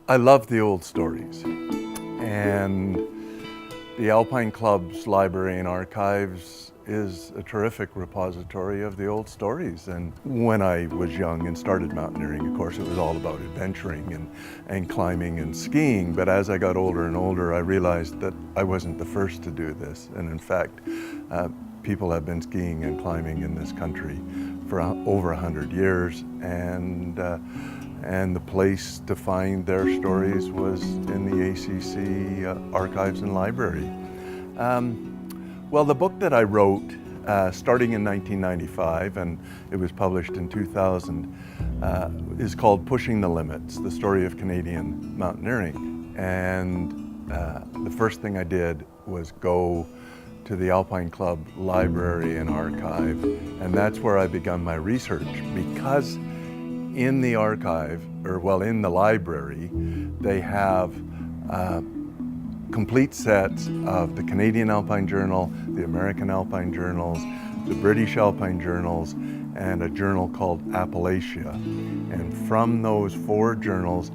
I love the old stories, and the Alpine Club's library and archives is a terrific repository of the old stories. And when I was young and started mountaineering, of course, it was all about adventuring and climbing and skiing. But as I got older and older, I realized that I wasn't the first to do this. And in fact, people have been skiing and climbing in this country for over 100 years. And the place to find their stories was in the ACC archives and library. Well, the book that I wrote, starting in 1995, and it was published in 2000, is called Pushing the Limits, the story of Canadian mountaineering. And the first thing I did was go to the Alpine Club library and archive, and that's where I began my research, because in the archive, in the library, they have complete sets of the Canadian Alpine Journal, the American Alpine Journals, the British Alpine Journals, and a journal called Appalachia. And from those 4 journals,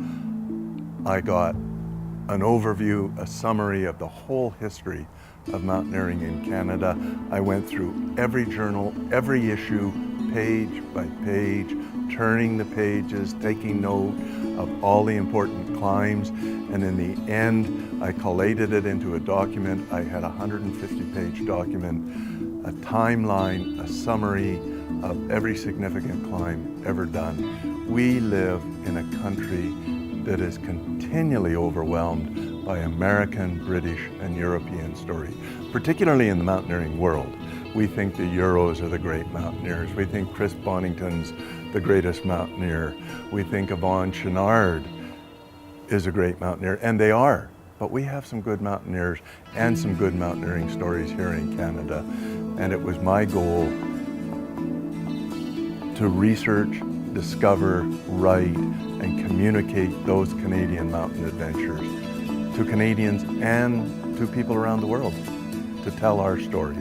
I got an overview, a summary of the whole history of mountaineering in Canada. I went through every journal, every issue, page by page, turning the pages, taking note of all the important climbs, and in the end, I collated it into a document. I had a 150-page document, a timeline, a summary of every significant climb ever done. We live in a country that is continually overwhelmed by American, British, and European story, particularly in the mountaineering world. We think the Euros are the great mountaineers. We think Chris Bonington's the greatest mountaineer. We think Yvon Chouinard is a great mountaineer, and they are. But we have some good mountaineers and some good mountaineering stories here in Canada. And it was my goal to research, discover, write, and communicate those Canadian mountain adventures to Canadians and to people around the world, to tell our story.